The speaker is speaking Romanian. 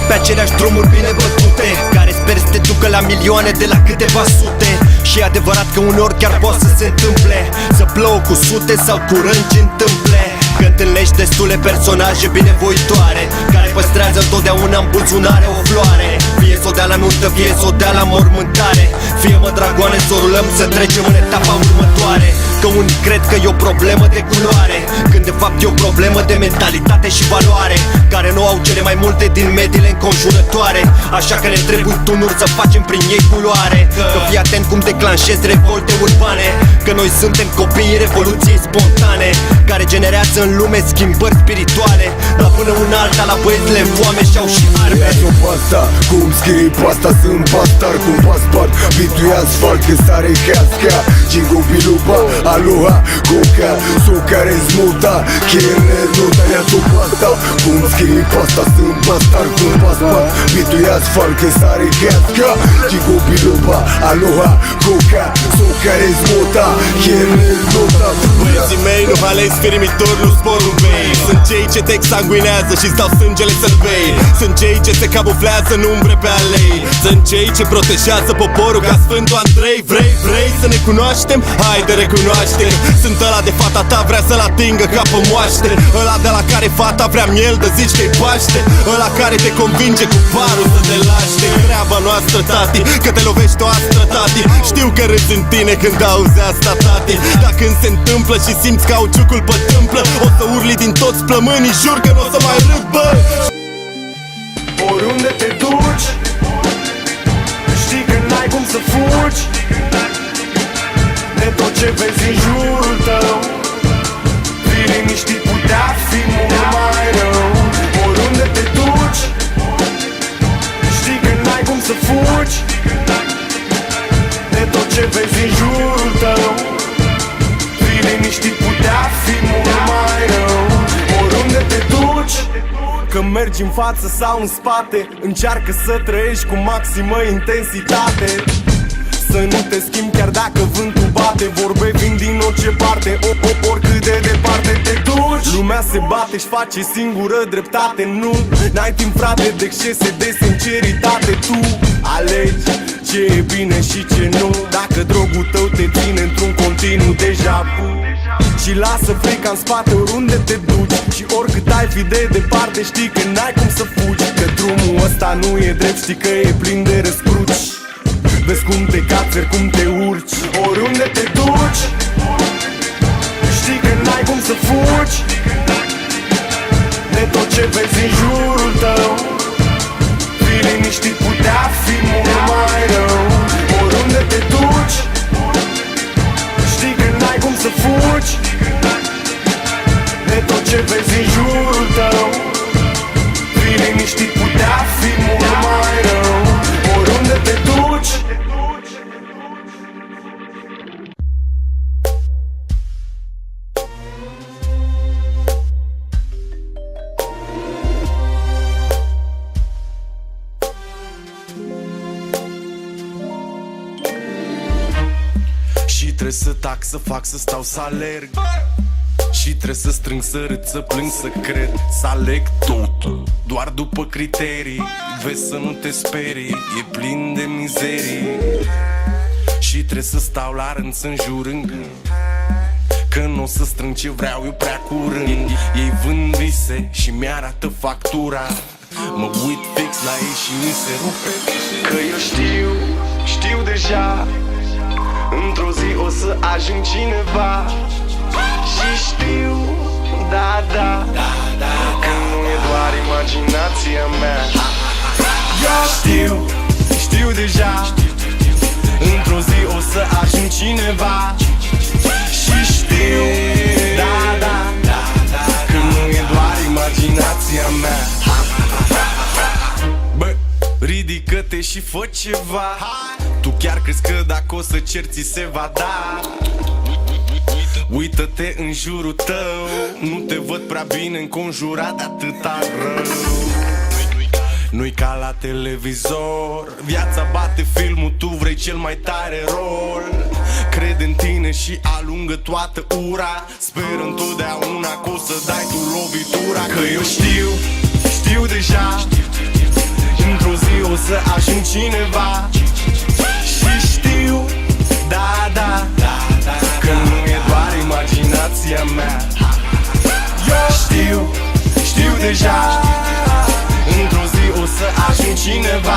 pe aceleași drumuri bine bătute, care sper să te ducă la milioane de la câteva sute. Și e adevărat că uneori chiar poate să se întâmple să plouă cu sute sau cu rângi întâmple. Că întâlnești destule personaje binevoitoare, care păstrează întotdeauna în buzunare o floare. Fie s-o dea la nuntă, fie s-o dea la mormântare, fie mă dragoane să o rulăm să trecem în etapa următoare. Că unii cred că e o problemă de culoare, când de fapt e o problemă de mentalitate și valoare, care nu au cele mai multe din mediile înconjurătoare. Așa că ne trebuie tunuri să facem prin ei culoare. Că fii atent cum declanșezi revolte urbane, că noi suntem copiii revoluției spontane, care generează în lume schimbări spirituale. Dar până una alta la băieți le foame și-au și arme. Ia-ți-o pasta, cum scrii pasta, sunt bastar cum paspart. Bitu-i asfalt, că sare casca, Jingo bilupa, aloha, coca, care zmuta, chierne nuta. Ia-ți-o pasta, cum scrii pasta, sunt bastar cum paspart. Bitu-i asfalt, că sare casca, Jingo bilupa, aloha, coca, care zmuta, chierne nuta. Băieții mei nu ales firimitori, nu sporul bei. Sunt cei ce te exsanguinează și-ți dau sângele să-l bei. Sunt cei ce se camuflează în umbre pe alei. Sunt cei ce protejează poporul ca Sfântul Andrei. Vrei să ne cunoaștem? Haide recunoaște. Sunt ăla de fata ta vrea să-l atingă ca pe moaște. Ăla de la care fata vrea miel de zici că-i Paște. Ăla care te convinge cu parul să te laște. Treaba noastră, tati, că te lovești o astră, tati. Știu că râzi în tine când auzi asta, tati. Dar când se întâmplă și simți cauciucul pe tâmplă, o să urli din toți plămânii, jur că n-o să mai râd, bă. Oriunde te duci, știi că n-ai cum să fugi de tot ce vezi în jurul tău. Fii liniștit, putea fi mult mai rău. Oriunde te duci, știi că n-ai cum să fugi de tot ce vezi în jurul tău. Fii liniștit, putea fi mult mai rău. Oriunde te duci, că mergi în față sau în spate, încearcă să trăiești cu maximă intensitate. Să nu te schimbi chiar dacă vântul bate. Vorbe vin din orice parte, oricât de departe te duci. Lumea se bate și face singură dreptate. Nu, n-ai timp frate de excese de sinceritate. Tu alegi ce e bine și ce nu. Dacă drogul tău te ține într-un continuu deja vu, și lasă frica în spate oriunde te duci. Și oricât ai fi de departe, știi că n-ai cum să fugi. Că drumul ăsta nu e drept, știi că e plin de răscruci. Vezi cum te cațeri, cum te urci. Oriunde te duci, știi că n-ai cum să fugi de tot ce vezi în jurul tău. Fii liniștit, putea fi mult mai rău. Oriunde te duci, știi că n-ai cum să fugi de tot ce vezi în jurul tău. Fii liniștit, putea fi mult mai rău. Oriunde te duci. Și trebuie să tac, să fac, să stau, să alerg. Și trebuie să strâng, să râd, să plâng, să cred. Să aleg totul, doar după criterii. Vezi să nu te sperii, e plin de mizerii. Și trebuie să stau la rând, să înjurând, că nu o să strâng ce vreau eu prea curând. Ei vând vise și mi-arată factura. Mă uit fix la ei și mi se rupe. Că eu știu deja, într-o zi o să ajung cineva. Și știu, da, că nu e doar imaginația mea. Eu știu deja, într-o zi o să ajung cineva. Și știu, da, că nu e doar imaginația mea. Bă, ridică-te și fă ceva. Tu chiar crezi că dacă o să cer ți se va da? Uită-te în jurul tău, nu te văd prea bine înconjurat de atâta rău. Nu-i ca la televizor, viața bate filmul, tu vrei cel mai tare rol. Crede în tine și alungă toată ura. Sper întotdeauna că o să dai tu lovitura. Că eu știu deja, o să ajung cineva. Și știu, da, că nu e doar imaginația mea. Eu știu deja, într-o zi o să ajung cineva.